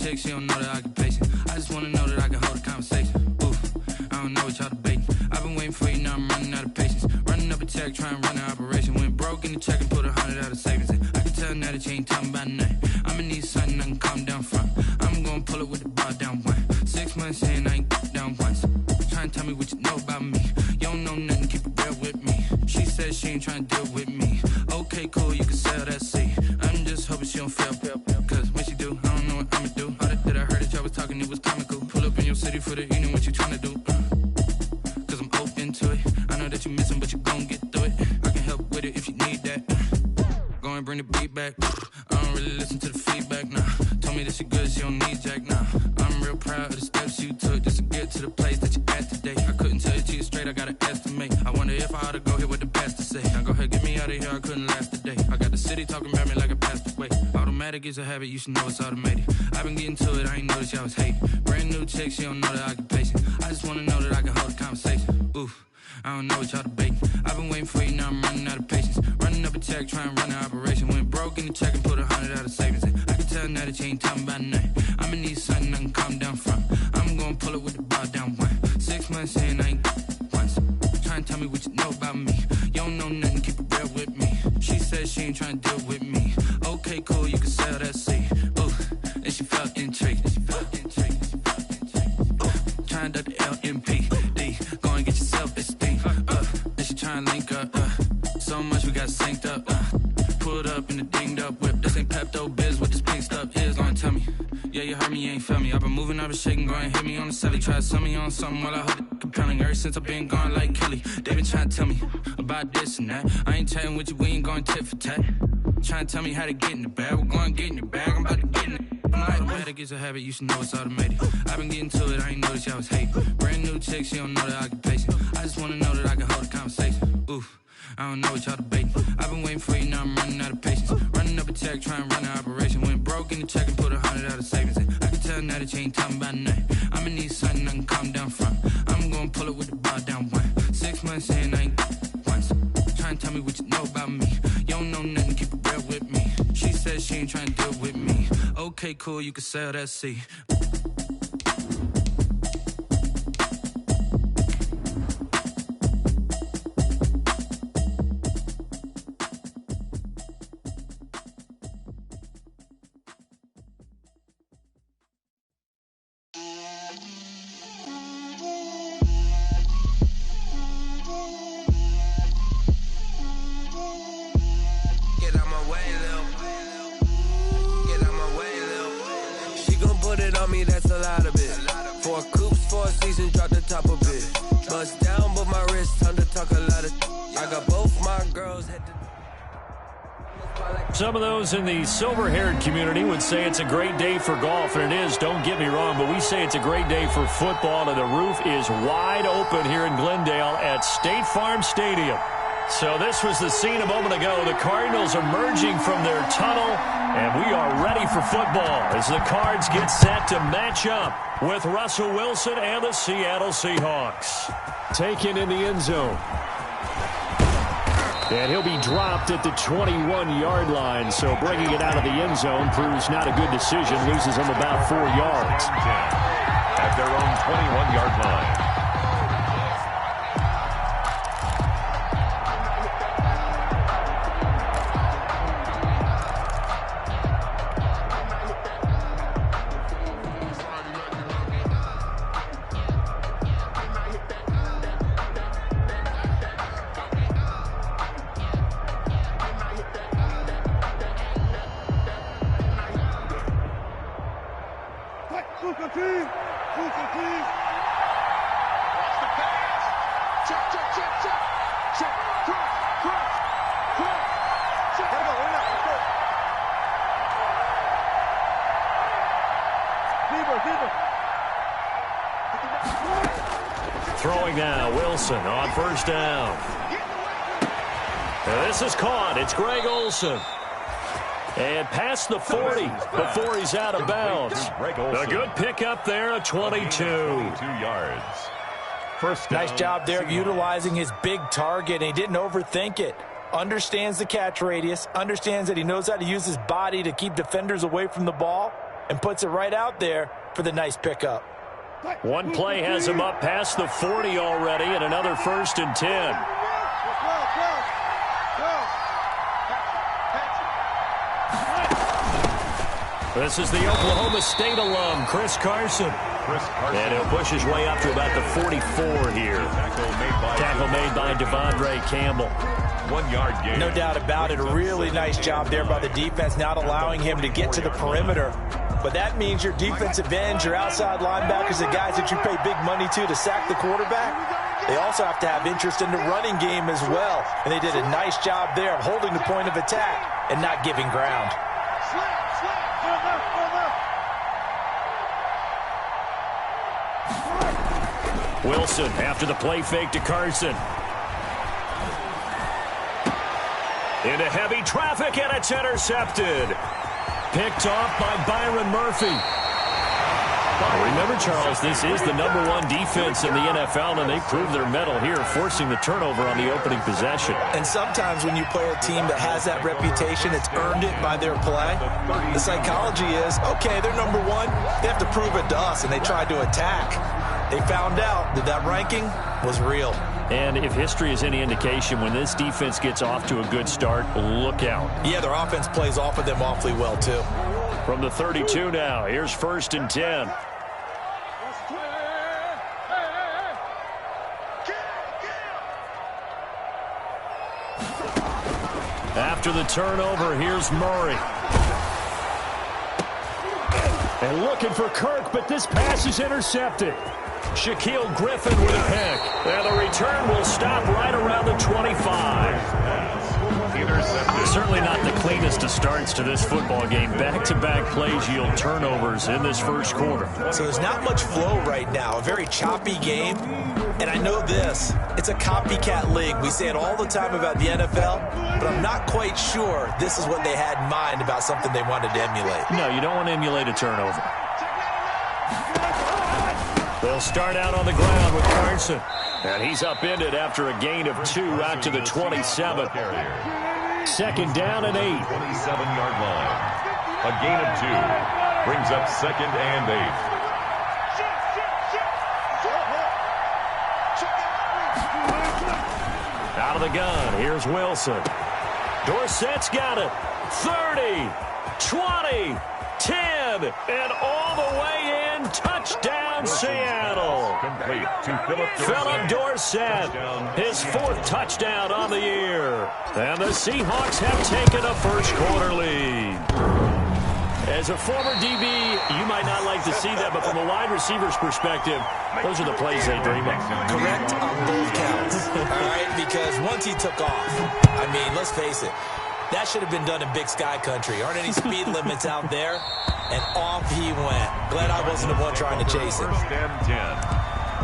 chick, she don't know that I can pace it. I just wanna know that I can hold a conversation. Ooh, I don't know what y'all debating. I've been waiting for you, now I'm running out of patience. Running up a check, trying to run an operation. Went broke in the check and put 100 out of savings in. I can tell now that you ain't talking about nothing. I'ma need something I can calm down from. I'm gonna pull it with the bar down one. 6 months in, I ain't down once. Trying to tell me what you know about me. You don't know nothing, keep it real with me. She said she ain't trying to deal with me. Okay, cool, you can sell that seat. I'm just hoping she don't fail. Cause when she do, I don't know what I'ma do. All that I heard that y'all was talking, it was comical. Pull up in your city for the evening, what you trying to do? Cause I'm open to it. I know that you missing, but you gon' get through it. I can help with it if you need that. Go and bring the beat back. I don't really listen to the feedback, nah. Told me that she good, she don't need jack, nah. I'm real proud of the steps you took just to get to the place that you at today. I couldn't tell you to you straight, I gotta estimate. I wonder if I ought to go here with the pastor say. Now go ahead, get me out of here, I couldn't last a day. I got the city talking about me like a passed away. Automatic is a habit, you should know it's automated. I've been getting to it, I ain't noticed y'all was hating. Brand new chick, she don't know that I can pace it. I just wanna know that I can hold a conversation. Ooh, I don't know what y'all debating. I've been waiting for you, now I'm running out of patience. Running up a check, trying to run an operation. Went broke in the check and put 100 out of savings in. I can tell now that you ain't talking about nothing. I'ma need something I can calm down from. I'm gonna pull it with the bar down one. 6 months in, I ain't once. Trying to tell me what you know about me. You don't know nothing, keep it real with me. She said she ain't trying to deal with me. Okay, cool, you can sell that seat. Ooh, and she felt intrigued. Trying to the LMPD. Go and get yourself esteem. And she trying to link up. So much we got synced up. Pulled up in the dinged up whip. This ain't Pepto-Biz, what this pink stuff is. Long tell me. Yeah, you heard me, you ain't felt me. I've been moving, I've been shaking, go and hit me on the celly. Try to sell me on something while I hold it compelling. Ever since I've been gone like Kelly, they been trying to tell me about this and that. I ain't chatting with you, we ain't going tit for tat. Trying to tell me how to get in the bag. We're going to get in the bag, I'm about to get in it. Automatic is a habit, you should know it's automated. I've been getting to it, I ain't noticed y'all was hating. Brand new chick, she don't know that I can pace it. I just wanna know that I can hold a conversation. Ooh, I don't know what y'all debating. I've been waiting for you, now I'm running out of patience. Running up a check, trying to run an operation. Went broke in the check and put 100 out of savings in. I can tell now that you ain't talking about nothing. I'ma need something I can calm down from. I'm gonna pull it with the bar down one. 6 months in, I ain't once. Trying to tell me what you know about me. You don't know nothing, keep it real with me. She said she ain't trying to deal with me. Okay, cool, you can sell that seat. That's a lot of it. 4 coops, 4 seasons, drop the top of it. Bust down, but my wrist, time to talk a lot of. I got both my girls head to. Some of those in the silver-haired community would say it's a great day for golf, and it is, don't get me wrong, but we say it's a great day for football, and the roof is wide open here in Glendale at State Farm Stadium. So this was the scene a moment ago. The Cardinals emerging from their tunnel, and we are ready for football as the Cards get set to match up with Russell Wilson and the Seattle Seahawks. Taken in the end zone. And he'll be dropped at the 21-yard line, so bringing it out of the end zone proves not a good decision. Loses him about 4 yards. At their own 21-yard line. Throwing now, Wilson on first down. This is caught. It's Greg Olsen. And past the 40 before he's out of bounds. A good pickup there, a 22. 22 yards. First down. Nice job there of utilizing his big target. And he didn't overthink it. Understands the catch radius. Understands that he knows how to use his body to keep defenders away from the ball. and puts it right out there for the nice pickup. One play has him up past the 40 already, and another 1st and 10. This is the Oklahoma State alum, Chris Carson. And he'll push his way up to about the 44 here. Tackle made by Devondre Campbell. 1 yard gain. No doubt about it. A really nice job there by the defense, not allowing him to get to the perimeter. But that means your defensive ends, your outside linebackers, the guys that you pay big money to sack the quarterback, they also have to have interest in the running game as well. And they did a nice job there of holding the point of attack and not giving ground. Wilson after the play fake to Carson. Into heavy traffic, and it's intercepted. Picked off by Byron Murphy. Remember, Charles, this is the #1 defense in the NFL, and they proved their mettle here, forcing the turnover on the opening possession. And sometimes when you play a team that has that reputation, it's earned it by their play. The psychology is, okay, they're #1. They have to prove it to us, and they tried to attack. They found out that that ranking was real. And if history is any indication, when this defense gets off to a good start, look out. Yeah, their offense plays off of them awfully well, too. From the 32 now, here's 1st and 10. After the turnover, here's Murray. And looking for Kirk, but this pass is intercepted. Shaquille Griffin with a pick. And the return will stop right around the 25. Certainly not the cleanest of starts to this football game. Back-to-back plays yield turnovers in this first quarter. So there's not much flow right now. A very choppy game. And I know this. It's a copycat league. We say it all the time about the NFL, but I'm not quite sure this is what they had in mind about something they wanted to emulate. No, you don't want to emulate a turnover. They'll start out on the ground with Carson. And he's upended after a gain of 2 out to the 27. 2nd down and 8. 27-yard line. A gain of 2. Brings up 2nd and 8. Out of the gun, here's Wilson. Dorsett's got it. 30, 20, 10, and all the way in. Touchdown, Seattle. Complete to Philip Dorsett, his 4th touchdown on the year. And the Seahawks have taken a first quarter lead. As a former DB, you might not like to see that, but from a wide receiver's perspective, those are the plays they dream of. Correct on both counts. All right, because once he took off, I mean, let's face it, that should have been done in Big Sky Country. Aren't any speed limits out there? And off he went. Glad I wasn't the one trying to chase it. 1st and 10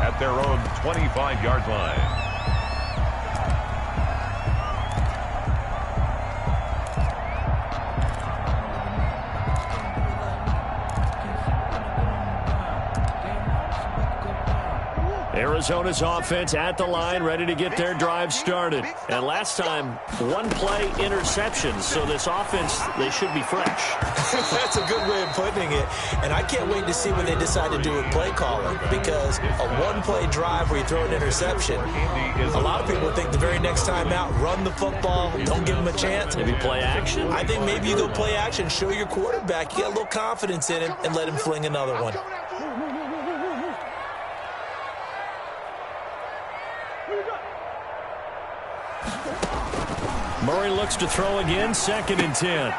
at their own 25-yard line. Arizona's offense at the line, ready to get their drive started. And last time, 1 play interceptions. So this offense, they should be fresh. That's a good way of putting it. And I can't wait to see when they decide to do with play calling. Because a 1-play drive where you throw an interception, a lot of people think the very next time out, run the football, don't give them a chance. Maybe play action? I think maybe you go play action, show your quarterback, you get a little confidence in him, and let him fling another one. Murray looks to throw again, 2nd and 10.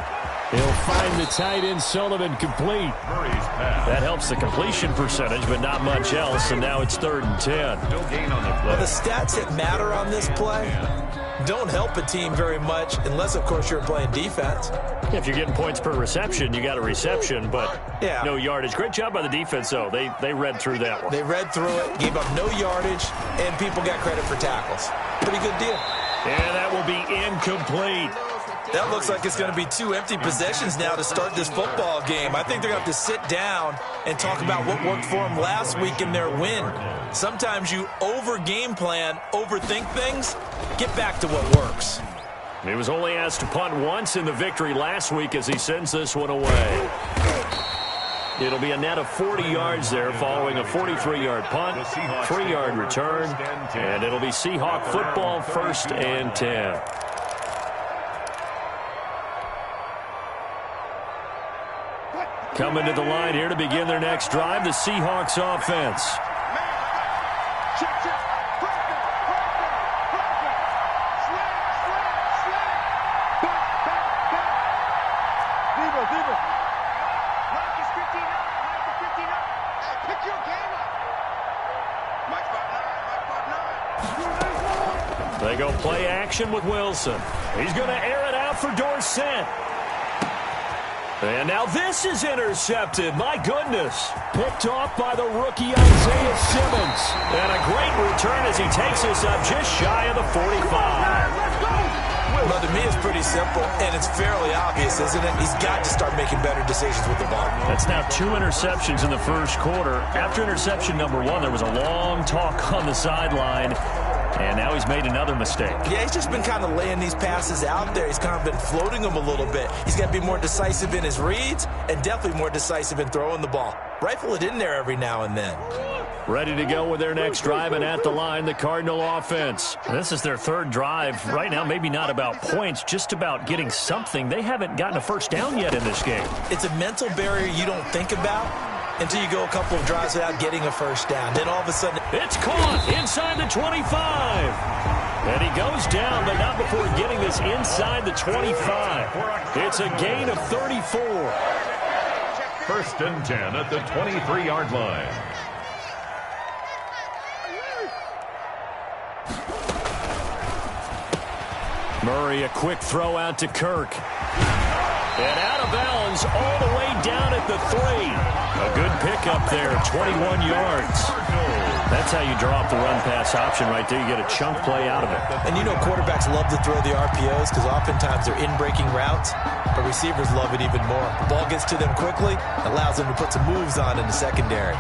He'll find the tight end Sullivan complete. That helps the completion percentage, but not much else, and now it's 3rd and 10. No gain on the play. Well, the stats that matter on this play don't help a team very much, unless, of course, you're playing defense. If you're getting points per reception, you got a reception, but no yardage. Great job by the defense, though. They read through that one. They read through it, gave up no yardage, and people got credit for tackles. Pretty good deal. And that will be incomplete. That looks like it's going to be 2 empty possessions now to start this football game. I think they're going to have to sit down and talk about what worked for them last week in their win. Sometimes you over-game plan, overthink things. Get back to what works. He was only asked to punt once in the victory last week as he sends this one away. It'll be a net of 40 yards there following a 43-yard punt, 3-yard return, and it'll be Seahawk football, 1st and 10. Coming to the line here to begin their next drive, the Seahawks offense. They go play action with Wilson. He's going to air it out for Dorsett. And now this is intercepted. My goodness. Picked off by the rookie Isaiah Simmons. And a great return as he takes us up just shy of the 45. Well, to me, it's pretty simple, and it's fairly obvious, isn't it? He's got to start making better decisions with the ball. That's now 2 interceptions in the first quarter. After interception number 1, there was a long talk on the sideline. And now he's made another mistake. Yeah, he's just been kind of laying these passes out there. He's kind of been floating them a little bit. He's got to be more decisive in his reads and definitely more decisive in throwing the ball. Rifle it in there every now and then. Ready to go with their next drive, and at the line, the Cardinal offense. This is their 3rd drive. Right now, maybe not about points, just about getting something. They haven't gotten a first down yet in this game. It's a mental barrier you don't think about until you go a couple of drives without getting a first down. Then all of a sudden, it's caught inside the 25. And he goes down, but not before getting this inside the 25. It's a gain of 34. 1st and 10 at the 23-yard line. Murray, a quick throw out to Kirk. And out of bounds all the way down at the 3. A good pickup there, 21 yards. That's how you draw up the run-pass option right there. You get a chunk play out of it. And you know quarterbacks love to throw the RPOs because oftentimes they're in-breaking routes, but receivers love it even more. The ball gets to them quickly, allows them to put some moves on in the secondary.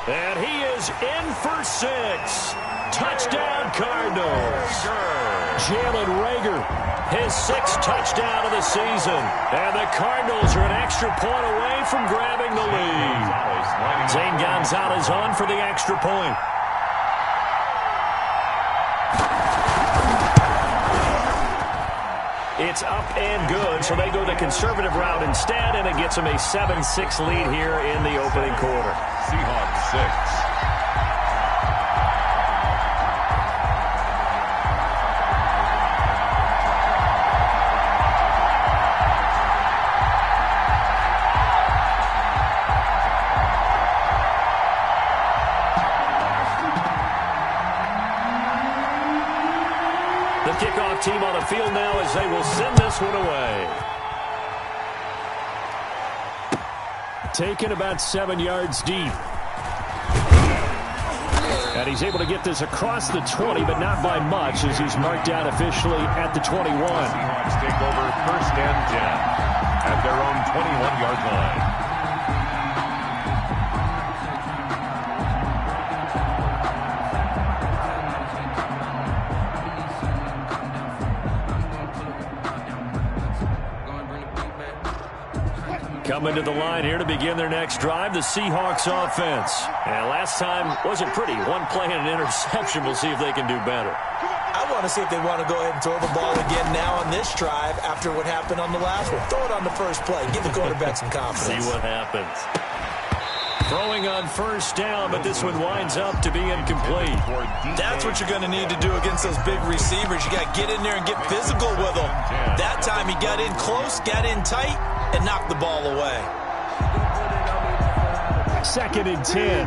And he is in for 6. Touchdown, Cardinals. Jalen Reagor, his 6th touchdown of the season. And the Cardinals are an extra point away from grabbing the lead. Zane Gonzalez on for the extra point. It's up and good, so they go the conservative route instead, and it gets them a 7-6 lead here in the opening quarter. Seahawks 6. The kickoff team on the field now as they will send this one away. Taken about 7 yards deep. And he's able to get this across the 20, but not by much as he's marked out officially at the 21. Seahawks take over 1st and 10 at their own 21-yard line. Coming to the line here to begin their next drive, the Seahawks offense. And last time wasn't pretty. One play and an interception. We'll see if they can do better. I want to see if they want to go ahead and throw the ball again now on this drive after what happened on the last one. Throw it on the first play. Give the quarterback some confidence. See what happens. Throwing on 1st down, but this one winds up to be incomplete. That's what you're going to need to do against those big receivers. You got to get in there and get physical with them. That time he got in close, got in tight, and knocked the ball away. 2nd and 10.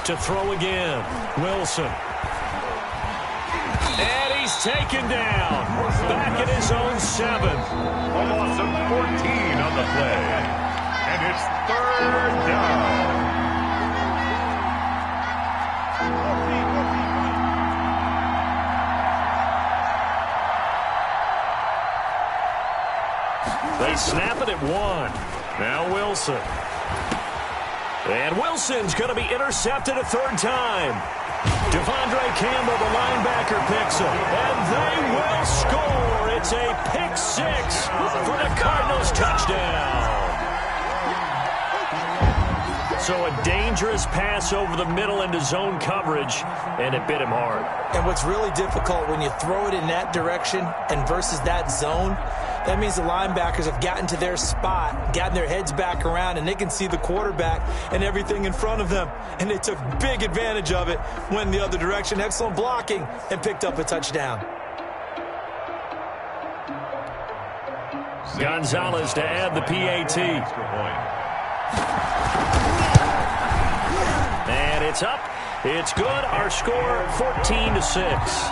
To throw again, Wilson. And he's taken down. Back at his own 7. A loss of 14 on the play. And it's 3rd down. 14. They snap it at 1. Now Wilson. And Wilson's going to be intercepted a third time. Devondre Campbell, the linebacker, picks him. And they will score. It's a pick 6 for the Cardinals touchdown. So a dangerous pass over the middle into zone coverage, and it bit him hard. And what's really difficult when you throw it in that direction and versus that zone, that means the linebackers have gotten to their spot, gotten their heads back around, and they can see the quarterback and everything in front of them. And they took big advantage of it, went in the other direction. Excellent blocking, and picked up a touchdown. Gonzalez to add the PAT. And it's up. It's good. Our score, 14-6.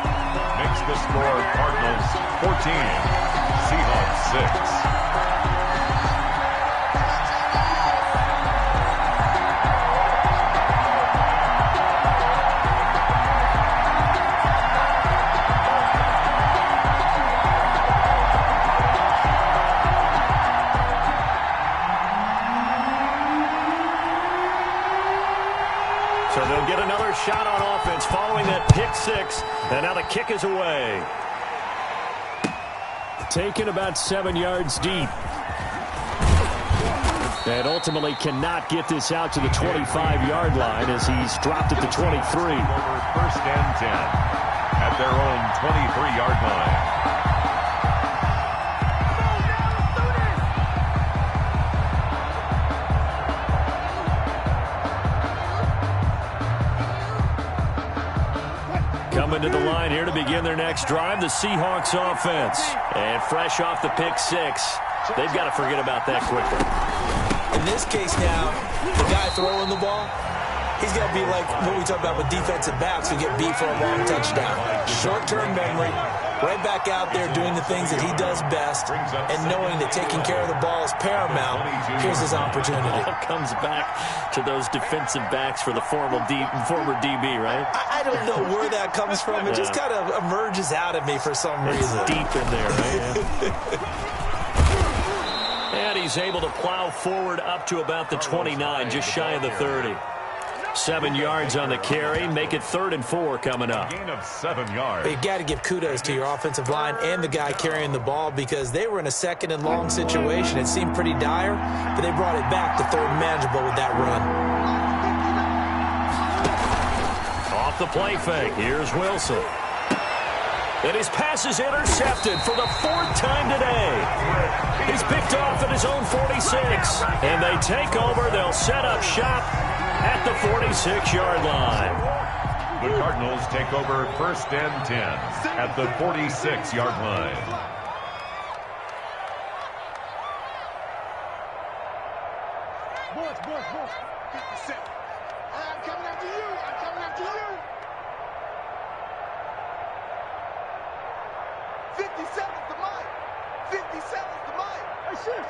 Makes the score Cardinals 14, Seahawks 6. So they'll get another shot on offense following that pick 6. And now the kick is away. Taken about 7 yards deep. And ultimately cannot get this out to the 25-yard line as he's dropped at the 23. Over 1st and 10 at their own 23-yard line. Coming to the line here to begin their next drive, the Seahawks offense. And fresh off the pick 6, they've got to forget about that quickly. In this case now, the guy throwing the ball, he's got to be like what we talk about with defensive backs who get beat for a long touchdown. Short-term memory, right back out there doing the things that he does best, and knowing that taking care of the ball is paramount. Here's his opportunity. All comes back to those defensive backs for the former DB, right? I don't know where that comes from. It just kind of emerges out of me for some reason. It's deep in there, right? And he's able to plow forward up to about the 29, just shy of the 30. 7 yards on the carry. Make it 3rd and 4 coming up. Gain of 7 yards. But you got to give kudos to your offensive line and the guy carrying the ball because they were in a 2nd and long situation. It seemed pretty dire, but they brought it back to 3rd and manageable with that run. Off the play fake. Here's Wilson. And his pass is intercepted for the 4th time today. He's picked off at his own 46. And they take over. They'll set up shop at the 46-yard line. The Cardinals take over 1st and 10 at the 46-yard line. Boys. 57. I'm coming after you. 57's the mic. 57's the mic. Hey, shit.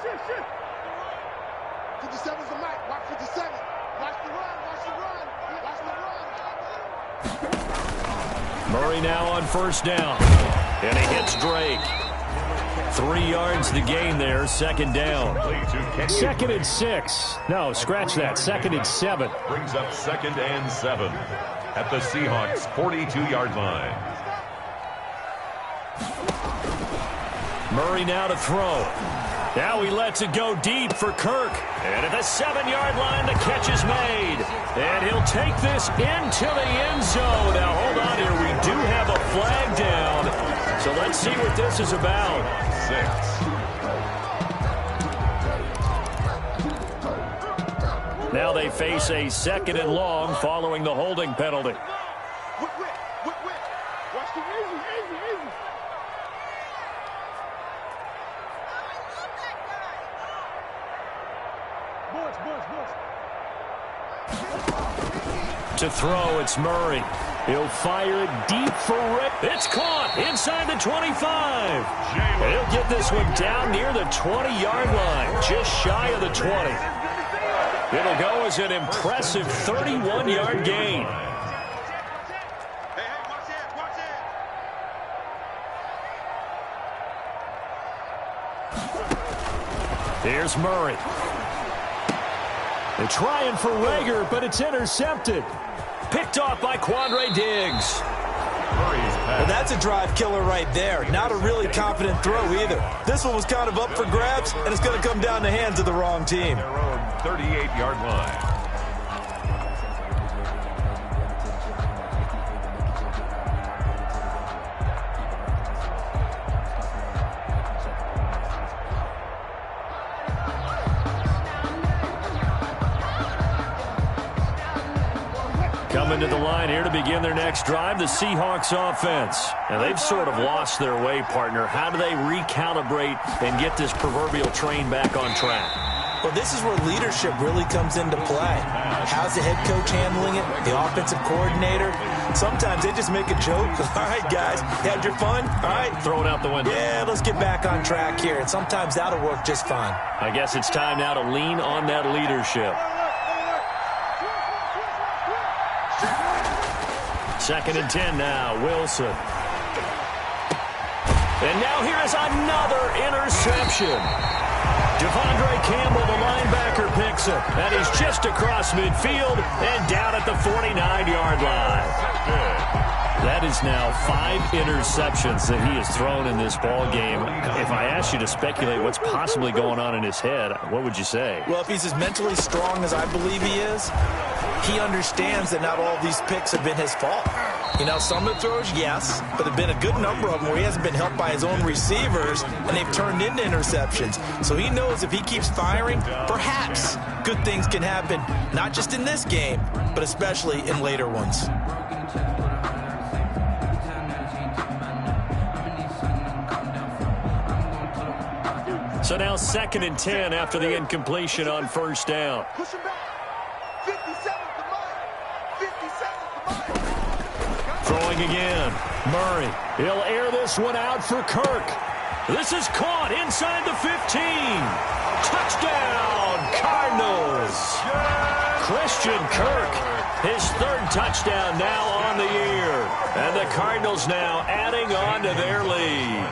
57's the mic. Watch 57. Watch the run. Murray now on 1st down. And he hits Drake. 3 yards the gain there, 2nd down. 2nd and 6. No, scratch that. 2nd and 7. Brings up 2nd and 7 at the Seahawks 42-yard line. Murray now to throw. Now he lets it go deep for Kirk. And at the 7-yard line, the catch is made. And he'll take this into the end zone. Now, hold on here. We do have a flag down. So let's see what this is about. 6. Now they face a 2nd and long following the holding penalty. Watch the easy. Boys. To throw, it's Murray. He'll fire it deep for Rick. It's caught inside the 25. And he'll get this one down near the 20-yard line, just shy of the 20. It'll go as an impressive 31-yard gain. Watch it. Here's Murray. They're trying for Rager, but it's intercepted. Picked off by Quandre Diggs. Well, that's a drive killer right there. Not a really confident throw either. This one was kind of up for grabs, and it's going to come down the hands of the wrong team. Their own 38-yard line. Coming to the line here to begin their next drive, the Seahawks offense. And they've sort of lost their way, partner. How do they recalibrate and get this proverbial train back on track? Well, this is where leadership really comes into play. How's the head coach handling it? The offensive coordinator? Sometimes they just make a joke. All right, guys, you had your fun? All right. Throw it out the window. Yeah, let's get back on track here. And sometimes that'll work just fine. I guess it's time now to lean on that leadership. 2nd and 10 now, Wilson. And now here is another interception. Devondre Campbell, the linebacker, picks it. And he's just across midfield and down at the 49-yard line. That is now 5 interceptions that he has thrown in this ball game. If I asked you to speculate what's possibly going on in his head, what would you say? Well, if he's as mentally strong as I believe he is, he understands that not all of these picks have been his fault. You know, some of the throws, yes, but there have been a good number of them where he hasn't been helped by his own receivers, and they've turned into interceptions. So he knows if he keeps firing, perhaps good things can happen, not just in this game, but especially in later ones. So now 2nd and 10 after the incompletion on 1st down. Push him back. 57's the mic. 57's the mic. Throwing again. Murray. He'll air this one out for Kirk. This is caught inside the 15. Touchdown, Cardinals. Christian Kirk, his 3rd touchdown now on the year. And the Cardinals now adding on to their lead.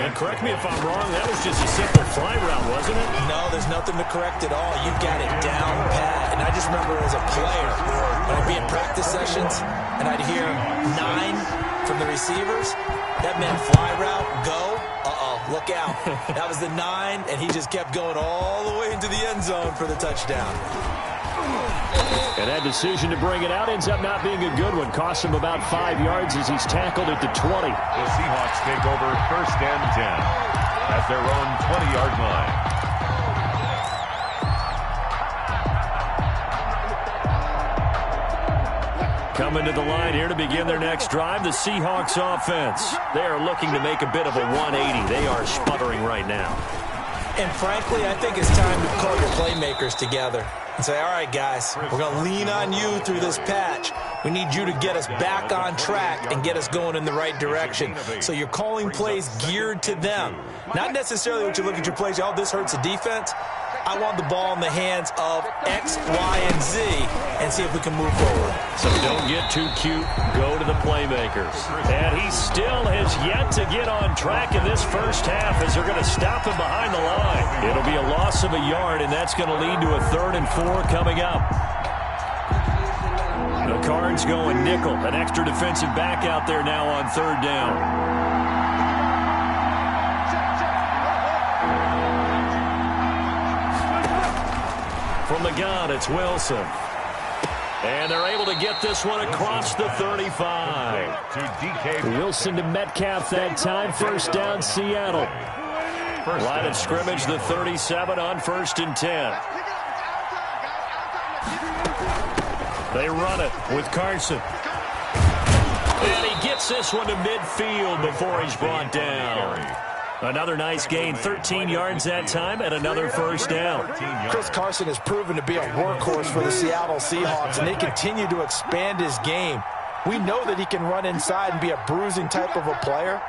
And correct me if I'm wrong, that was just a simple fly route, wasn't it? No, there's nothing to correct at all. You've got it down pat. And I just remember as a player, when I'd be in practice sessions, and I'd hear 9 from the receivers, that meant fly route, go. Look out. That was the 9, and he just kept going all the way into the end zone for the touchdown. And that decision to bring it out ends up not being a good one. Costs him about 5 yards as he's tackled at the 20. The Seahawks take over 1st and 10 at their own 20-yard line. Coming to the line here to begin their next drive, the Seahawks offense. They are looking to make a bit of a 180. They are sputtering right now. And frankly, I think it's time to call your playmakers together and say, all right, guys, we're going to lean on you through this patch. We need you to get us back on track and get us going in the right direction. So you're calling plays geared to them. Not necessarily what you look at your plays, oh, this hurts the defense. I want the ball in the hands of X, Y, and Z and see if we can move forward. So don't get too cute. Go to the playmakers. And he still has yet to get on track in this first half as they're going to stop him behind the line. It'll be a loss of a yard, and that's going to lead to a 3rd and 4 coming up. The Cards going nickel. An extra defensive back out there now on 3rd down. From the gun, it's Wilson. And they're able to get this one across the 35. Wilson to Metcalf that time. 1st down, Seattle. Line of scrimmage, the 37 on 1st and 10. They run it with Carson. And he gets this one to midfield before he's brought down. Another nice gain, 13 yards that time, and another 1st down. Chris Carson has proven to be a workhorse for the Seattle Seahawks, and they continue to expand his game. We know that he can run inside and be a bruising type of a player,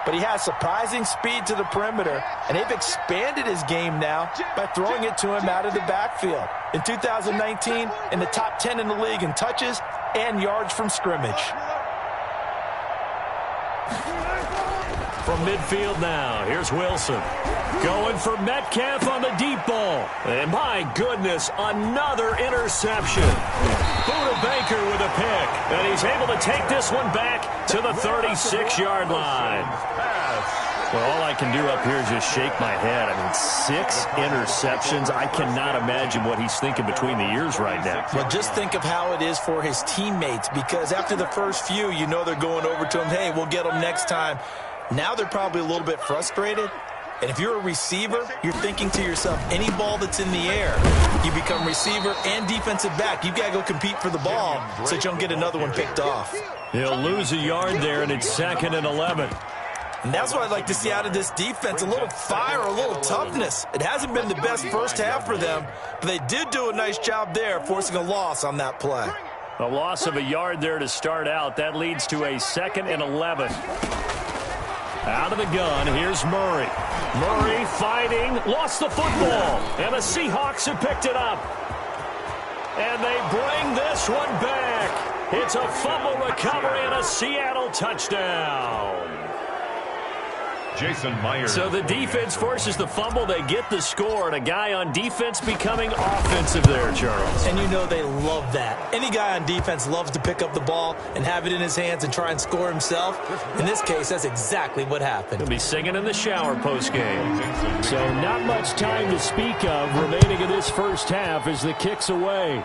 but he has surprising speed to the perimeter, and they've expanded his game now by throwing it to him out of the backfield. In 2019, in the top 10 in the league in touches and yards from scrimmage. From midfield now, here's Wilson. Going for Metcalf on the deep ball. And my goodness, another interception. Buda Baker with a pick. And he's able to take this one back to the 36-yard line. Well, all I can do up here is just shake my head. I mean, 6 interceptions. I cannot imagine what he's thinking between the ears right now. Well, just think of how it is for his teammates, because after the first few, you know they're going over to him, hey, we'll get them next time. Now they're probably a little bit frustrated. And if you're a receiver, you're thinking to yourself, any ball that's in the air, you become receiver and defensive back. You've got to go compete for the ball so that you don't get another one picked off. He'll lose a yard there, and it's 2nd and 11. And that's what I'd like to see out of this defense, a little fire, a little toughness. It hasn't been the best first half for them, but they did do a nice job there, forcing a loss on that play. A loss of a yard there to start out. That leads to a 2nd and 11. Out of the gun, here's Murray. Murray fighting, lost the football, and the Seahawks have picked it up. And they bring this one back. It's a fumble recovery and a Seattle touchdown. Jason Myers. So the defense forces the fumble. They get the score, and a guy on defense becoming offensive there, Charles. And you know they love that. Any guy on defense loves to pick up the ball and have it in his hands and try and score himself. In this case, that's exactly what happened. He'll be singing in the shower postgame. So not much time to speak of remaining in this first half as the kick's away.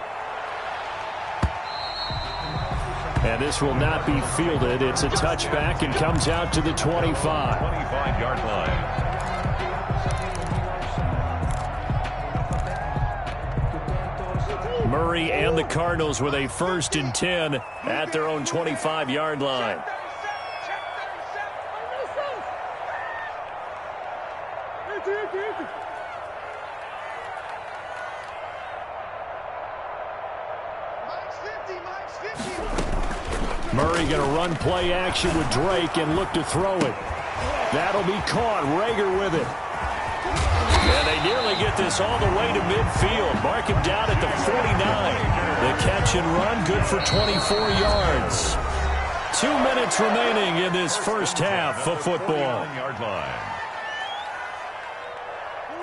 And this will not be fielded. It's a touchback and comes out to the 25. 25-yard line. Murray and the Cardinals with a 1st and 10 at their own 25-yard line. Murray going to run play action with Drake and look to throw it. That'll be caught. Rager with it. And they nearly get this all the way to midfield. Mark him down at the 49. The catch and run, good for 24 yards. 2 minutes remaining in this first half of football.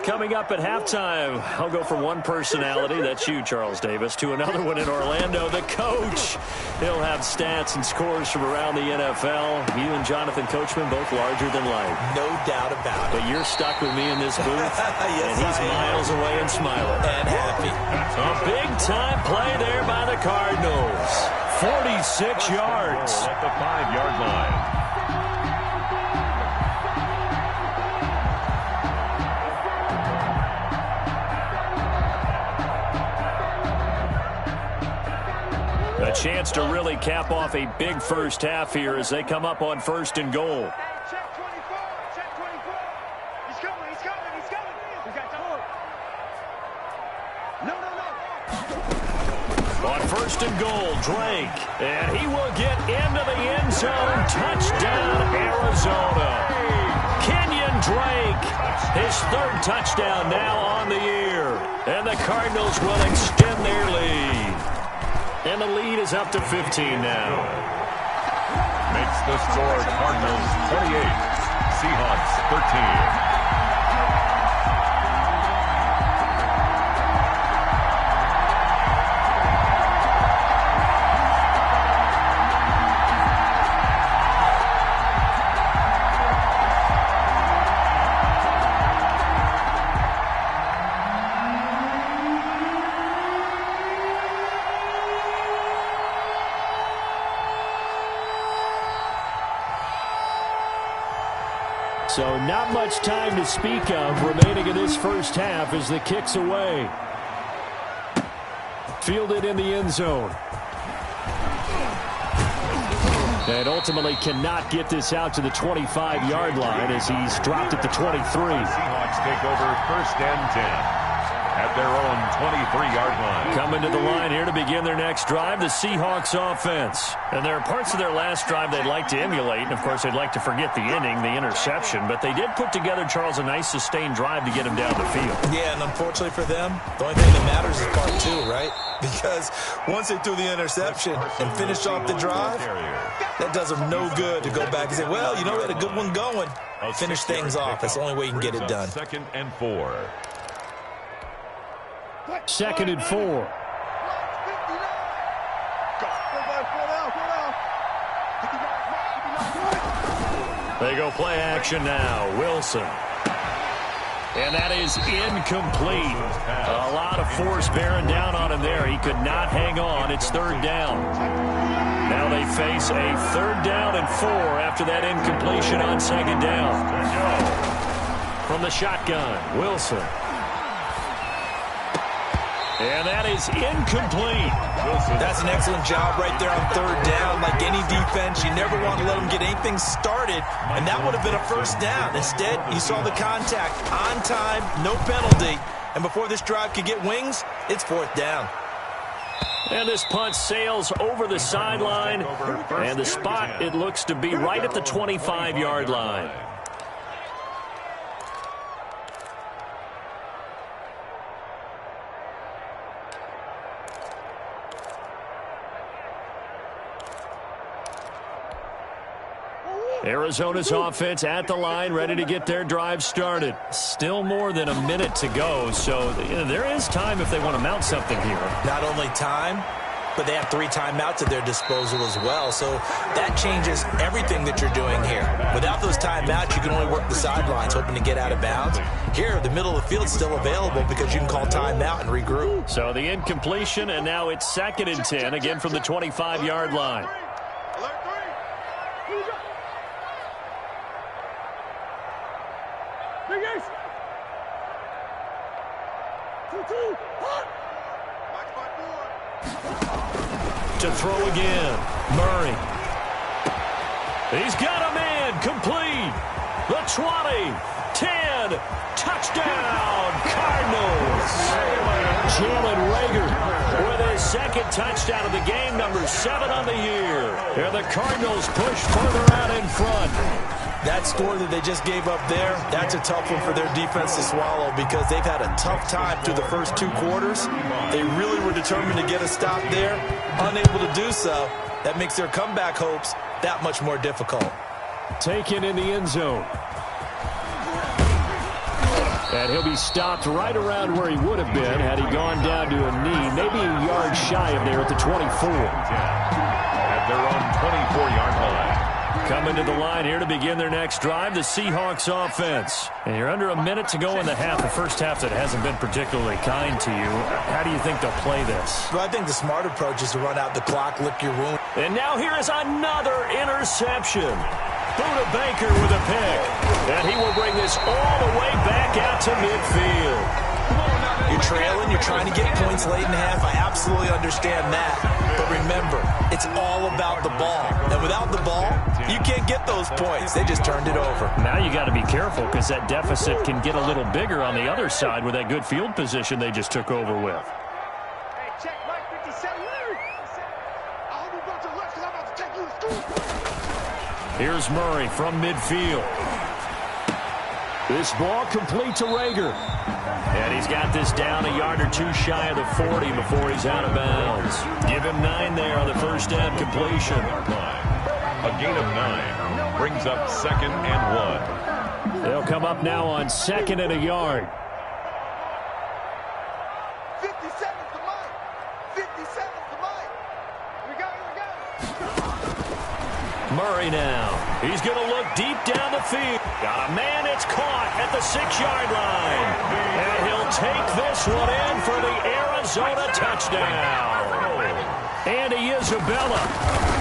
Coming up at halftime, I'll go from one personality, that's you, Charles Davis, to another one in Orlando, the coach. He'll have stats and scores from around the NFL. You and Jonathan Coachman, both larger than life. No doubt about it. But you're stuck with me in this booth, yes, and he's miles away and smiling. And happy. A big-time play there by the Cardinals. 46 yards. At the 5-yard line. A chance to really cap off a big first half here as they come up on 1st and goal. Check 24. Check 24. He's coming. He's coming. He's coming. He's got time. No. On 1st and goal, Drake. And he will get into the end zone. Touchdown, Arizona. Kenyon Drake. His 3rd touchdown now on the year. And the Cardinals will extend their lead. And the lead is up to 15 now. Makes the score Cardinals 28, Seahawks 13. So not much time to speak of remaining in this first half as the kick's away. Fielded in the end zone. And ultimately cannot get this out to the 25-yard line as he's dropped at the 23. Seahawks take over 1st and 10. at their own 23-yard line. Coming to the line here to begin their next drive, the Seahawks offense. And there are parts of their last drive they'd like to emulate, and, of course, they'd like to forget the inning, the interception. But they did put together, Charles, a nice sustained drive to get him down the field. Yeah, and unfortunately for them, the only thing that matters is part two, right? Because once they threw the interception and finished off the drive, that does them no good to go back and say, well, you know, we had a good one going. Finish things off. That's the only way you can get it done. 2nd and 4. 2nd and 4. They go play action now. Wilson. And that is incomplete. A lot of force bearing down on him there. He could not hang on. It's 3rd down. Now they face a 3rd down and 4 after that incompletion on 2nd down. From the shotgun, Wilson. And that is incomplete. That's an excellent job right there on 3rd down. Like any defense, you never want to let them get anything started, and that would have been a 1st down. Instead, you saw the contact on time, no penalty, and before this drive could get wings, it's 4th down. And this punt sails over the sideline, and the spot, it looks to be right at the 25-yard line. Arizona's offense at the line, ready to get their drive started. Still more than a minute to go, so there is time if they want to mount something here. Not only time, but they have 3 timeouts at their disposal as well, so that changes everything that you're doing here. Without those timeouts, you can only work the sidelines, hoping to get out of bounds. Here, the middle of the field's still available because you can call timeout and regroup. So the incompletion, and now it's 2nd and 10, again from the 25-yard line. To throw again, Murray. He's got a man, complete. The 20, 10, touchdown, Cardinals. Jalen Reagor with his 2nd touchdown of the game, number 7 on the year. And the Cardinals push further out in front. That score that they just gave up there, that's a tough one for their defense to swallow because they've had a tough time through the first 2 quarters. They really were determined to get a stop there, unable to do so. That makes their comeback hopes that much more difficult. Taken in the end zone. And he'll be stopped right around where he would have been had he gone down to a knee, maybe a yard shy of there at the 24. At their own 24-yard line. Coming to the line here to begin their next drive, the Seahawks offense. And you're under a minute to go in the half, the first half that hasn't been particularly kind to you. How do you think they'll play this? Well, I think the smart approach is to run out the clock, lick your wound. And now here is another interception. Buda Baker with a pick. And he will bring this all the way back out to midfield. You're trailing, you're trying to get points late in the half. I absolutely understand that. But remember, it's all about the ball. And without the ball, you can't get those points. They just turned it over. Now you got to be careful because that deficit can get a little bigger on the other side with that good field position they just took over with. Hey, check Mike 57. I hope you brought your lunch because I'm about to take you to school. Here's Murray from midfield. This ball complete to Reagor. And he's got this down a yard or 2 shy of the 40 before he's out of bounds. Give him 9 there on the first down completion. A gain of 9 brings up 2nd and 1. They'll come up now on 2nd and a yard. 57's the mic. 57's the mic. Here we go, here we go. Murray now. He's going to look deep down the field. Got a man, it's caught at the 6-yard line. And he'll take this one in for the Arizona touchdown. Andy Isabella,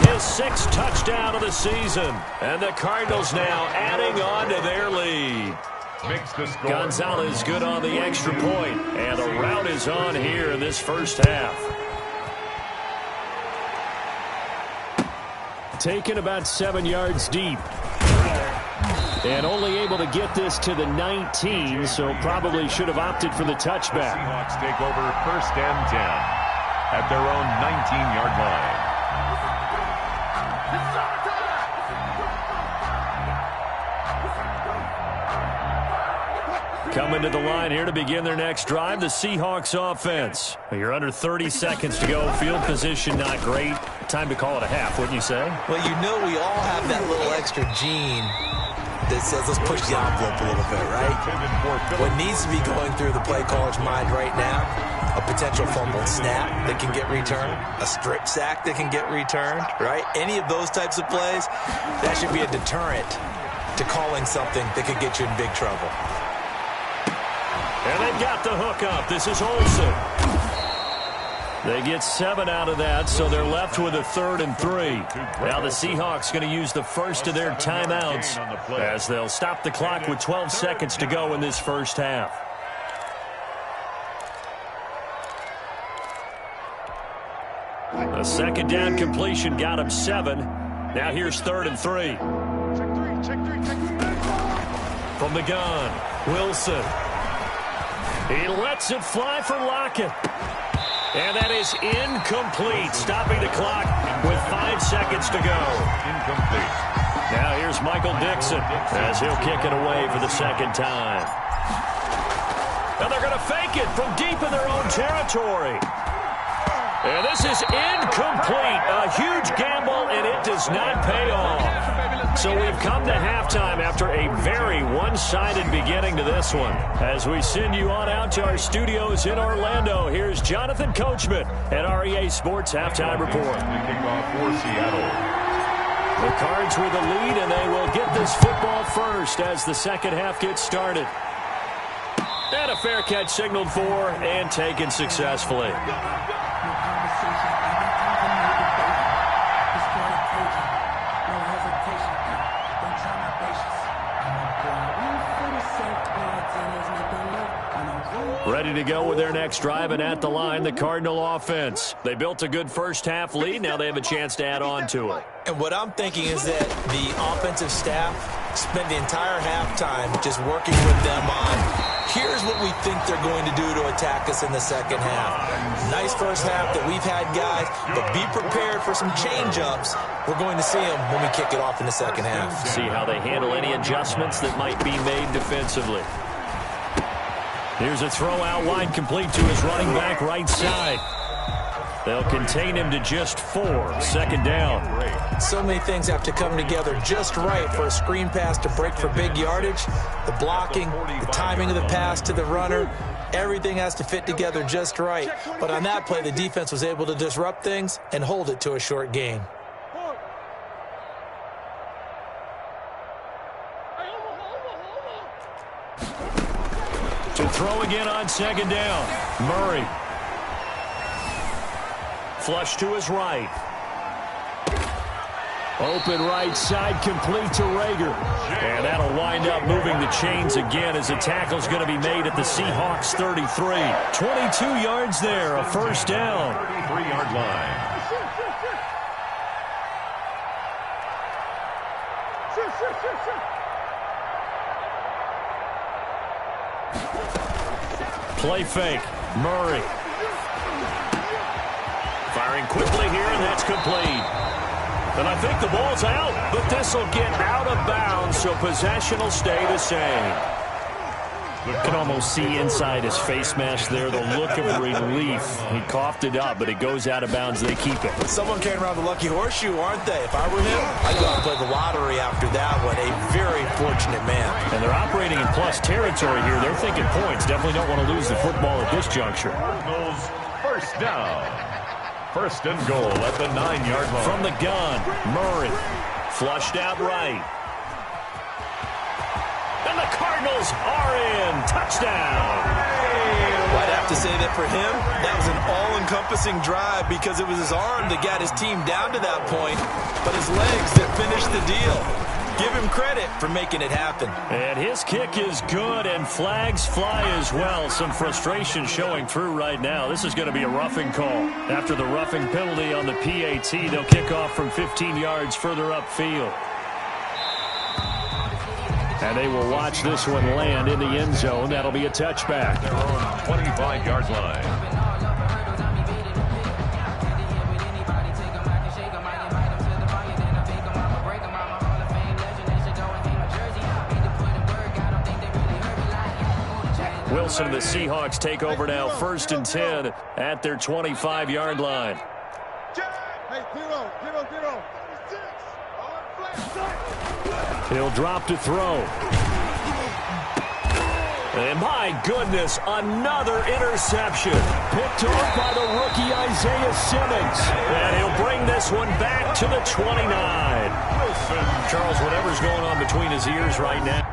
his 6th touchdown of the season. And the Cardinals now adding on to their lead. Makes the score. Gonzalez good on the extra point. And the route is on here in this first half. Taken about 7 yards deep. And only able to get this to the 19, so probably should have opted for the touchback. The Seahawks take over 1st and 10 at their own 19-yard line. Coming to the line here to begin their next drive, the Seahawks offense. You're under 30 seconds to go. Field position not great. Time to call it a half, wouldn't you say? Well, you know we all have that little extra gene that says let's push the envelope a little bit, right? What needs to be going through the play caller's mind right now, a potential fumbled snap that can get returned, a strip sack that can get returned, right? Any of those types of plays, that should be a deterrent to calling something that could get you in big trouble. And they've got the hook up. This is Olsen. They get 7 out of that, so they're left with a 3rd and 3. Now the Seahawks going to use the first of their timeouts as they'll stop the clock with 12 seconds to go in this first half. A second down completion got him 7. Now here's 3rd and 3. From the gun, Wilson. He lets it fly for Lockett. And that is incomplete, stopping the clock with 5 seconds to go. Incomplete. Now here's Michael Dixon as he'll kick it away for the second time. And they're going to fake it from deep in their own territory. And this is incomplete. A huge gamble, and it does not pay off. So we've come to halftime after a very one-sided beginning to this one. As we send you on out to our studios in Orlando, here's Jonathan Coachman at REA Sports Halftime Report. Kickoff for Seattle. The Cards with the lead, and they will get this football first as the second half gets started. And a fair catch signaled for and taken successfully. Ready to go with their next drive, and at the line, the Cardinal offense. They built a good first half lead. Now they have a chance to add on to it. And what I'm thinking is that the offensive staff spent the entire halftime just working with them on, here's what we think they're going to do to attack us in the second half. Nice first half that we've had, guys, but be prepared for some change-ups. We're going to see them when we kick it off in the second half. See how they handle any adjustments that might be made defensively. Here's a throw out wide, complete to his running back right side. They'll contain him to just 4. Second down. So many things have to come together just right for a screen pass to break for big yardage. The blocking, the timing of the pass to the runner, everything has to fit together just right. But on that play, the defense was able to disrupt things and hold it to a short gain. To throw again on second down. Murray. Flush to his right. Open right side, complete to Rager. And that'll wind up moving the chains again as the tackle's going to be made at the Seahawks 33. 22 yards there, a first down. 33-yard line. Play fake. Murray. Firing quickly here, and that's complete. And I think the ball's out, but this will get out of bounds, so possession will stay the same. You can almost see inside his face mask there the look of relief. He coughed it up, but it goes out of bounds. They keep it. Someone carrying around the lucky horseshoe, aren't they? If I were him, I'd go out and play the lottery after that one. A very fortunate man. And they're operating in plus territory here. They're thinking points. Definitely don't want to lose the football at this juncture. Cardinals first down. First and goal at the 9-yard line. From the gun, Murray. Flushed out right. And the Cardinals are in. Touchdown. Well, I'd have to say that for him, that was an all-encompassing drive because it was his arm that got his team down to that point, but his legs that finished the deal. Give him credit for making it happen. And his kick is good, and flags fly as well. Some frustration showing through right now. This is going to be a roughing call. After the roughing penalty on the PAT, they'll kick off from 15 yards further upfield. And they will watch this one land in the end zone. That'll be a touchback. Their own 25-yard line. Wilson and the Seahawks take over now, 1st and 10 at their 25-yard line. Hey, zero. He'll drop to throw. And my goodness, another interception. Picked off by the rookie Isaiah Simmons. And he'll bring this one back to the 29. Wilson. Charles, whatever's going on between his ears right now.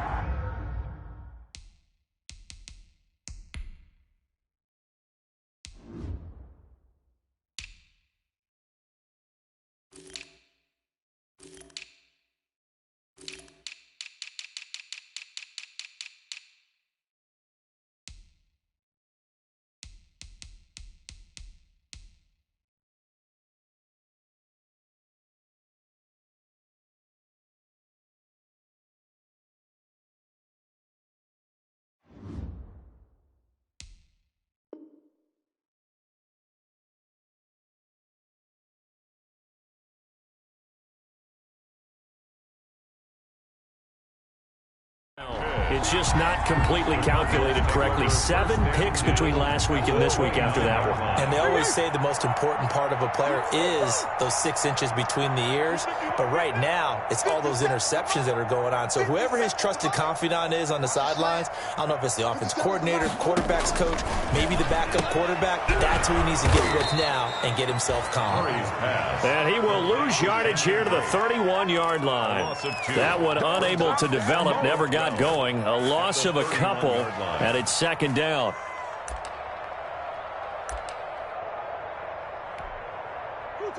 It's just not completely calculated correctly. 7 picks between last week and this week after that one. And they always say the most important part of a player is those 6 inches between the ears. But right now, it's all those interceptions that are going on. So whoever his trusted confidant is on the sidelines, I don't know if it's the offense coordinator, quarterback's coach, maybe the backup quarterback, that's who he needs to get with now and get himself calm. And he will lose yardage here to the 31-yard line. That one unable to develop, never got going. A loss of a couple, and it's 2nd down.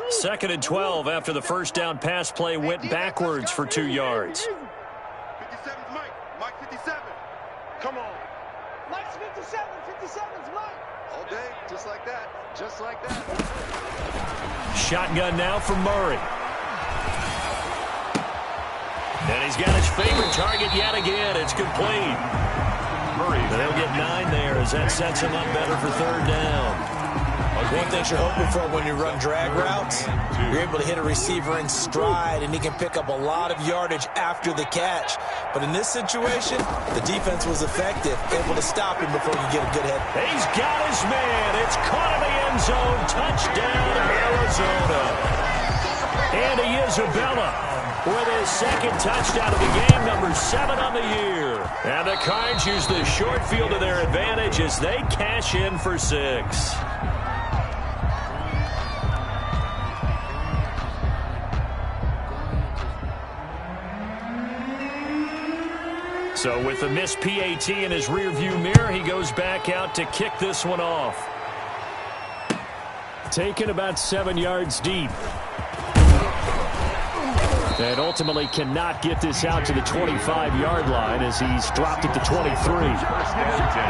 Second and 12 after the first down pass play went backwards for 2 yards. 57's Mike. Mike 57. Come on. Mike's 57. 57's Mike. All day, just like that. Just like that. Shotgun now from Murray. And he's got his favorite target yet again. It's complete. They'll get 9 there as that sets him up better for 3rd down. One thing you're hoping for when you run drag routes, you're able to hit a receiver in stride, and he can pick up a lot of yardage after the catch. But in this situation, the defense was effective, able to stop him before you get a good head. He's got his man. It's caught in the end zone. Touchdown, Arizona. Andy Isabella with his 2nd touchdown of the game, number 7 on the year. And the Cards use the short field to their advantage as they cash in for 6. So with the missed PAT in his rearview mirror, he goes back out to kick this one off. Taken about 7 yards deep. And ultimately cannot get this out to the 25-yard line as he's dropped at the 23. 1st and 10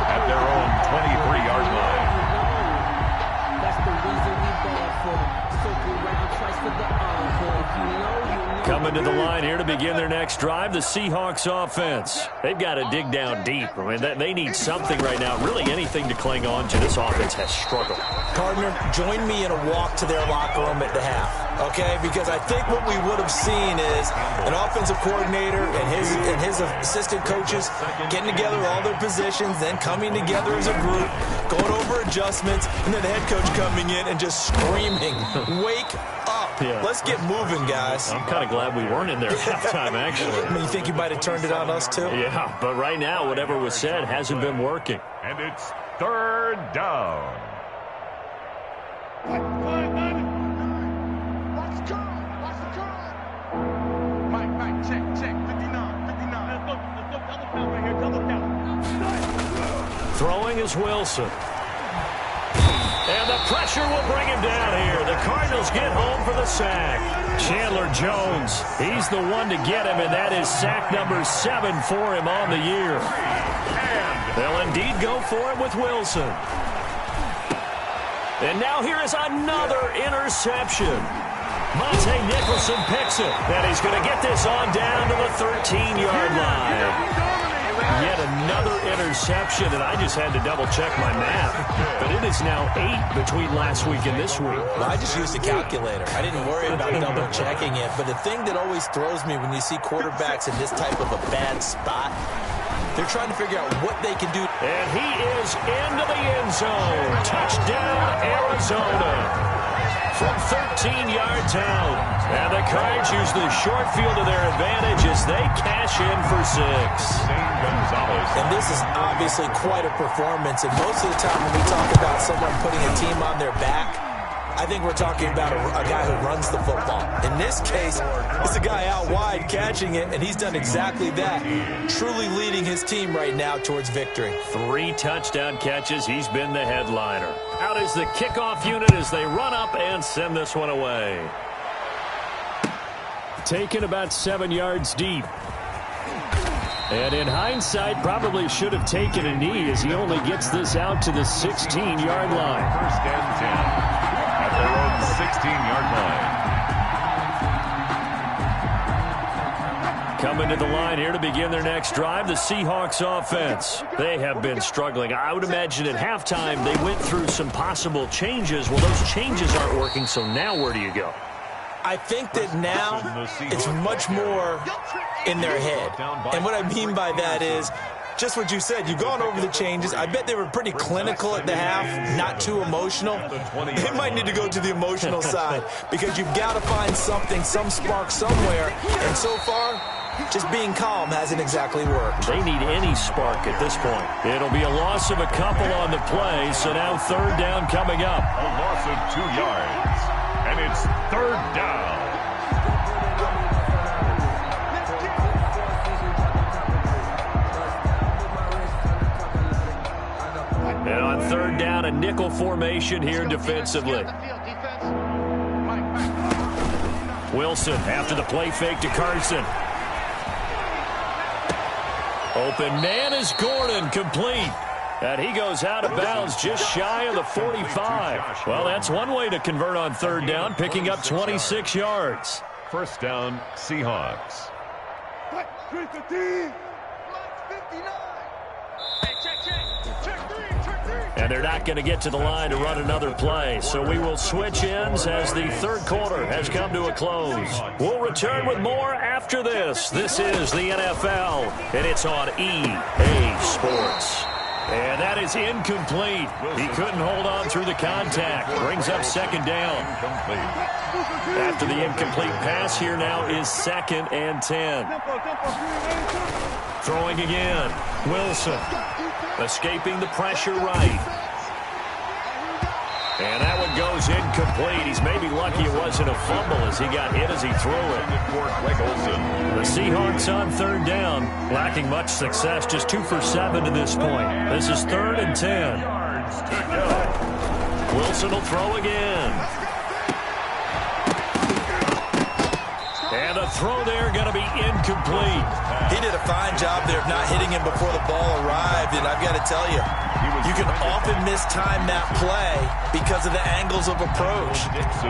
at their own 23-yard line. That's the reason we ball for them. Circle around twice for the encore. If you know. Coming to the line here to begin their next drive, the Seahawks offense. They've got to dig down deep. I mean, they need something right now, really anything to cling on to. This offense has struggled. Partner, join me in a walk to their locker room at the half, okay? Because I think what we would have seen is an offensive coordinator and his assistant coaches getting together all their positions, then coming together as a group, going over adjustments, and then the head coach coming in and just screaming, wake up. Yeah. Let's get moving, guys. I'm kind of glad we weren't in there at halftime, actually. I mean, you think you might have turned it on us, too? Yeah, but right now, whatever was said hasn't been working. And it's 3rd down. Watch the curve. Watch the curve. Mike, check. 59. Let's go double count right here. Double count. Throwing is Wilson. And the pressure will bring him down here. The Cardinals get home for the sack. Chandler Jones, he's the one to get him, and that is sack number 7 for him on the year. They'll indeed go for it with Wilson. And now here is another interception. Monte Nicholson picks it, and he's going to get this on down to the 13-yard line. Yet another interception, and I just had to double-check my math. But it is now 8 between last week and this week. Well, I just used a calculator. I didn't worry about double-checking it. But the thing that always throws me when you see quarterbacks in this type of a bad spot, they're trying to figure out what they can do. And he is into the end zone. Touchdown, Arizona. From 13 yards out. And the Cards use the short field to their advantage as they cash in for 6. And this is obviously quite a performance. And most of the time when we talk about someone putting a team on their back, I think we're talking about a guy who runs the football. In this case, it's a guy out wide catching it, and he's done exactly that, truly leading his team right now towards victory. 3 touchdown catches. He's been the headliner. Out is the kickoff unit as they run up and send this one away. Taken about 7 yards deep. And in hindsight, probably should have taken a knee as he only gets this out to the 16-yard line. First and 10 at their own 16-yard line. Coming to the line here to begin their next drive, the Seahawks offense. They have been struggling. I would imagine at halftime they went through some possible changes. Well, those changes aren't working, so now where do you go? I think that now it's much more in their head. And what I mean by that is just what you said. You've gone over the changes. I bet they were pretty clinical at the half, not too emotional. They might need to go to the emotional side because you've got to find something, some spark somewhere. And so far, just being calm hasn't exactly worked. They need any spark at this point. It'll be a loss of a couple on the play, so now 3rd down coming up. A loss of 2 yards. And it's 3rd down. And on 3rd down, a nickel formation here defensively. Wilson after the play fake to Carson. Open man is Gordon, complete. And he goes out of bounds just shy of the 45. Well, that's one way to convert on 3rd down, picking up 26 yards. First down, Seahawks. And they're not going to get to the line to run another play. So we will switch ends as the 3rd quarter has come to a close. We'll return with more after this. This is the NFL, and it's on EA Sports. And that is incomplete. He couldn't hold on through the contact. Brings up 2nd down. After the incomplete pass, here now is 2nd and 10. Throwing again. Wilson escaping the pressure right. And that one goes incomplete. He's maybe lucky it wasn't a fumble as he got hit as he threw it. The Seahawks on 3rd down, lacking much success, just 2 for 7 to this point. This is 3rd and 10. Wilson will throw again. And a throw there going to be incomplete. He did a fine job there of not hitting him before the ball arrived, and I've got to tell you, you can often mistime that play because of the angles of approach.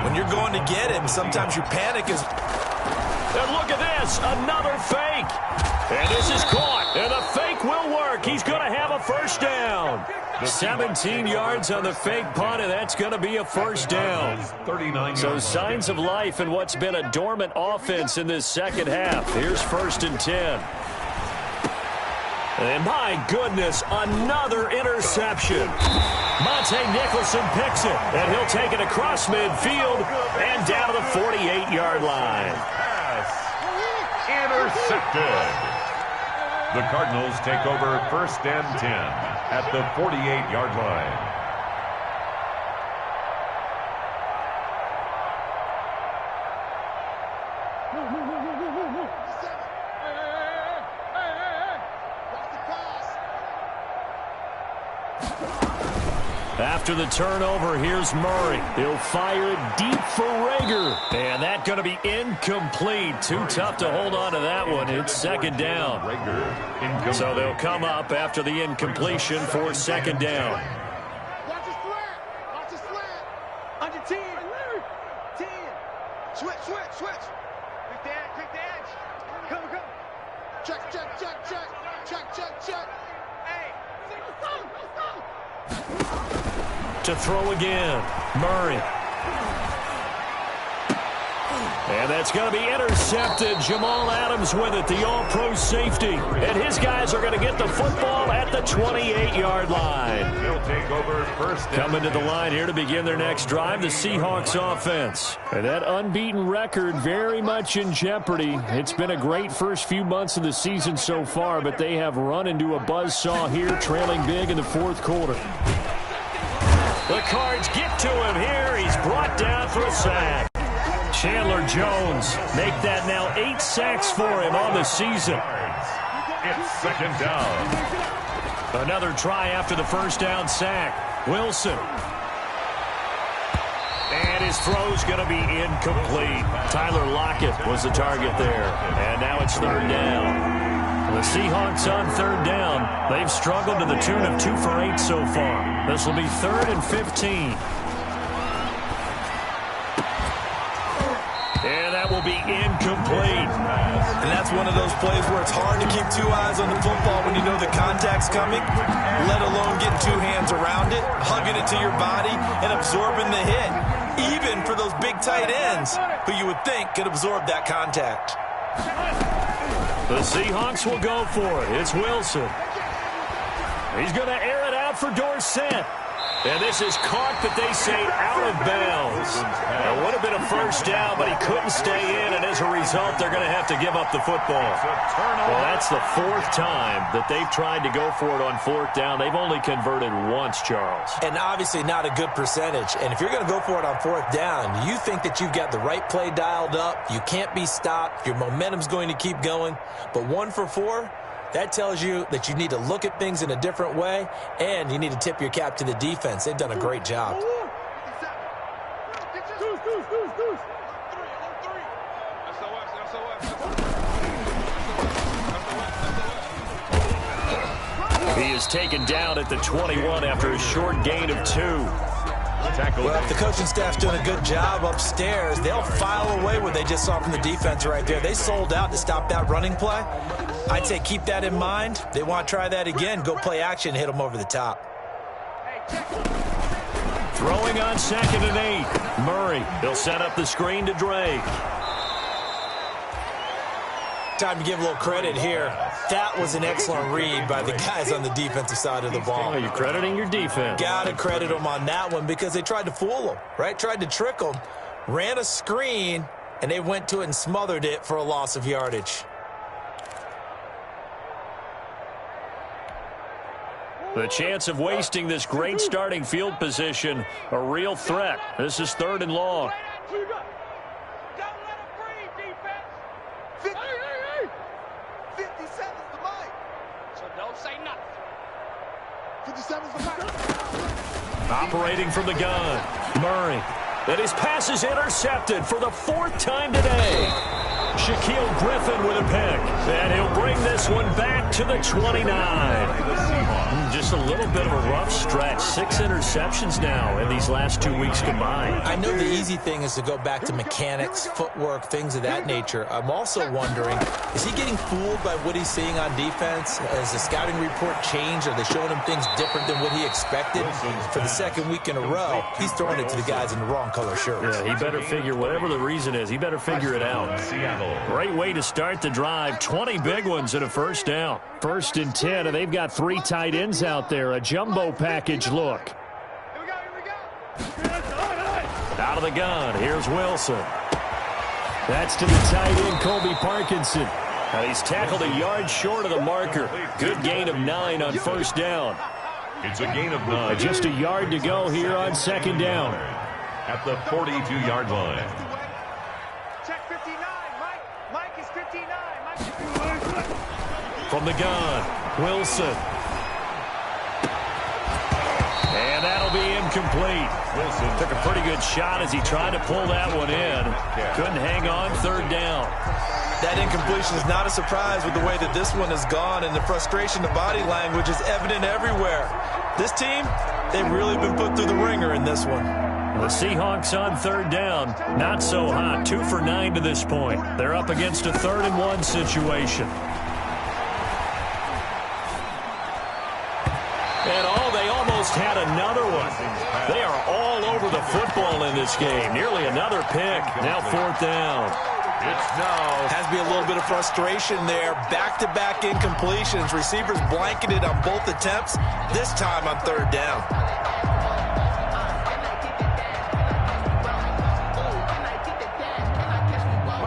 When you're going to get him, sometimes you panic. And look at this, another fake. And this is caught, and the fake will work. He's going to have a 1st down. 17 yards on the fake punt, and that's going to be a 1st down. So signs of life in what's been a dormant offense in this 2nd half. Here's 1st and 10. And my goodness, another interception. Monte Nicholson picks it, and he'll take it across midfield and down to the 48-yard line. Intercepted. The Cardinals take over 1st and 10 at the 48-yard line. After the turnover, here's Murray. He'll fire it deep for Rager. And that's going to be incomplete. Too tough to hold on to that one. It's 2nd down. So they'll come up after the incompletion for 2nd down. Watch his slant. Watch his slant. Under 10. 10. Switch. Quick the edge. Come. Check. Hey. To throw again. Murray. And that's going to be intercepted. Jamal Adams with it, the all-pro safety. And his guys are going to get the football at the 28-yard line. They'll take over first. Coming to the line here to begin their next drive, the Seahawks offense. And that unbeaten record very much in jeopardy. It's been a great first few months of the season so far, but they have run into a buzzsaw here, trailing big in the fourth quarter. The Cards get to him here. He's brought down for a sack. Chandler Jones make that now 8 sacks for him on the season. It's second down. Another try after the first down sack. Wilson. And his throw's going to be incomplete. Tyler Lockett was the target there. And now it's third down. The Seahawks on third down. They've struggled to the tune of 2 for 8 so far. This will be 3rd and 15. And that will be incomplete. And that's one of those plays where it's hard to keep 2 eyes on the football when you know the contact's coming, let alone getting 2 hands around it, hugging it to your body, and absorbing the hit. Even for those big tight ends who you would think could absorb that contact. The Seahawks will go for it. It's Wilson. He's going to air it out for Dorsett. And this is caught, but they say out of bounds. It would have been a first down, but he couldn't stay in, and as a result, they're going to have to give up the football. Well, that's the 4th time that they've tried to go for it on 4th down. They've only converted once, Charles. And obviously not a good percentage. And if you're going to go for it on 4th down, you think that you've got the right play dialed up, you can't be stopped, your momentum's going to keep going, but 1 for 4, that tells you that you need to look at things in a different way, and you need to tip your cap to the defense. They've done a great job. He is taken down at the 21 after a short gain of 2. Well, if the coaching staff's doing a good job upstairs, they'll file away what they just saw from the defense right there. They sold out to stop that running play. I'd say keep that in mind. They want to try that again. Go play action, hit them over the top. Throwing on 2nd and 8. Murray. He'll set up the screen to Drake. Time to give a little credit here. That was an excellent read by the guys on the defensive side of the ball. Oh, you're crediting your defense. Got to credit them on that one because they tried to fool them, right? Tried to trick them, ran a screen, and they went to it and smothered it for a loss of yardage. The chance of wasting this great starting field position, a real threat. This is 3rd and long. Don't let him breathe, defense. 57's the mic. So don't say nothing. 57's the mic. Operating from the gun, Murray. And his pass is intercepted for the 4th time today. Shaquille Griffin with a pick. And he'll bring this one back to the 29. Just a little bit of a rough stretch. 6 interceptions now in these last 2 weeks combined. I know the easy thing is to go back to mechanics, footwork, things of that nature. I'm also wondering, is he getting fooled by what he's seeing on defense? Has the scouting report changed? Are they showing him things different than what he expected? For the 2nd week in a row, he's throwing it to the guys in the wrong color shirts. Yeah, he better figure, whatever the reason is, he better figure it out. Great way to start the drive. 20 big ones and a first down. 1st and 10, and they've got 3 tight ends out there. A jumbo package look. Here we go. Out of the gun, here's Wilson. That's to the tight end, Colby Parkinson. And he's tackled a yard short of the marker. Good gain of 9 on 1st down. It's a gain of 9. Just a yard to go here on 2nd down. At the 42-yard line. Check 59, Mike. Mike is 59. Mike is 59. From the gun, Wilson. And that'll be incomplete. Wilson took a pretty good shot as he tried to pull that one in. Couldn't hang on, 3rd down. That incompletion is not a surprise with the way that this one has gone, and the frustration, the body language is evident everywhere. This team, they've really been put through the ringer in this one. The Seahawks on third down, not so hot. 2 for 9 to this point. They're up against a 3rd and 1 situation. And they almost had another one. They are all over the football in this game. Nearly another pick. Now 4th down. Has to be a little bit of frustration there. Back-to-back incompletions. Receivers blanketed on both attempts, this time on 3rd down.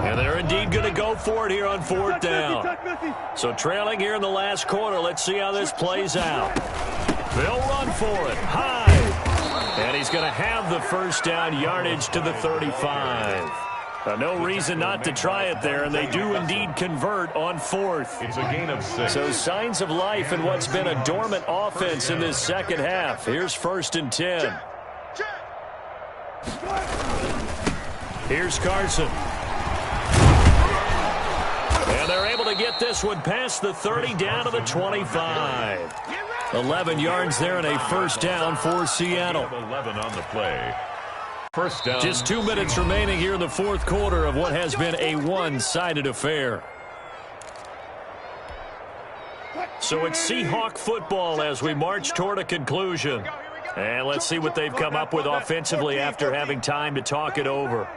And they're indeed going to go for it here on 4th down. So trailing here in the last quarter. Let's see how this plays out. They'll run for it. High. And he's going to have the first down, yardage to the 35. No reason not to try it there, and they do indeed convert on 4th. It's a gain of 6. So signs of life in what's been a dormant offense in this second half. Here's 1st and 10. Here's Carson. And they're able to get this one past the 30 down to the 25. 11 yards there and a first down for Seattle. 11 on the play. First down. Just 2 minutes remaining here in the 4th quarter of what has been a one-sided affair. So it's Seahawk football as we march toward a conclusion. And let's see what they've come up with offensively after having time to talk it over.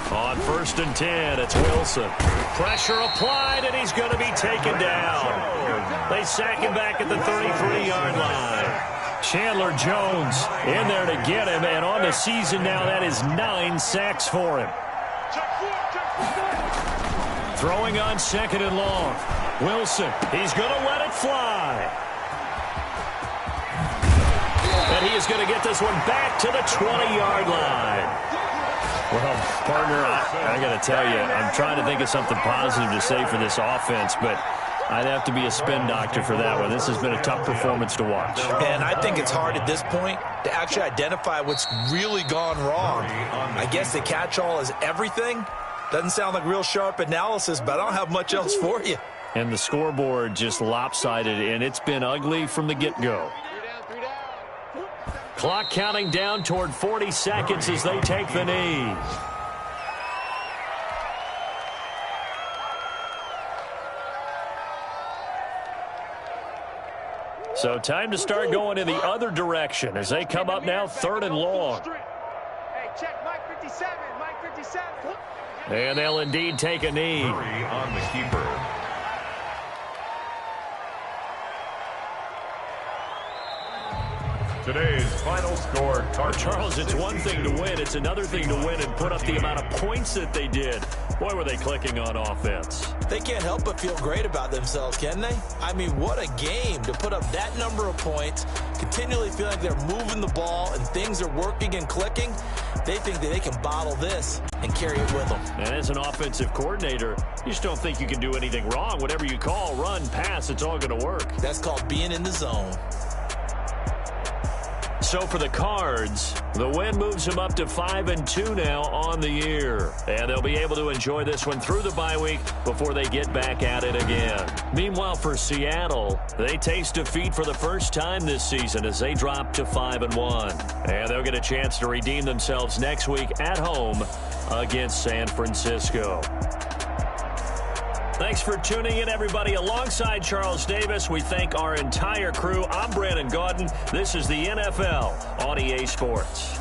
On 1st and 10, it's Wilson. Pressure applied, and he's going to be taken down. They sack him back at the 33-yard line. Chandler Jones in there to get him, and on the season now, that is 9 sacks for him. Throwing on 2nd and long. Wilson, he's going to let it fly. And he is going to get this one back to the 20-yard line. Well, partner, I got to tell you, I'm trying to think of something positive to say for this offense, but I'd have to be a spin doctor for that one. This has been a tough performance to watch. And I think it's hard at this point to actually identify what's really gone wrong. I guess the catch-all is everything. Doesn't sound like real sharp analysis, but I don't have much else for you. And the scoreboard just lopsided, and it's been ugly from the get-go. Clock counting down toward 40 seconds as they take the knee. So time to start going in the other direction as they come up now 3rd and long. Hey, check Mike 57, Mike 57. And they'll indeed take a knee. Hurry on the keeper. Today's final score, Charles, it's one thing to win. It's another thing to win and put up the amount of points that they did. Boy, were they clicking on offense. They can't help but feel great about themselves, can they? I mean, what a game to put up that number of points, continually feel like they're moving the ball and things are working and clicking. They think that they can bottle this and carry it with them. And as an offensive coordinator, you just don't think you can do anything wrong. Whatever you call, run, pass, it's all going to work. That's called being in the zone. So for the Cards, the win moves them up to 5-2 now on the year. And they'll be able to enjoy this one through the bye week before they get back at it again. Meanwhile, for Seattle, they taste defeat for the first time this season as they drop to 5-1. And they'll get a chance to redeem themselves next week at home against San Francisco. Thanks for tuning in, everybody. Alongside Charles Davis, we thank our entire crew. I'm Brandon Gaudin. This is the NFL on EA Sports.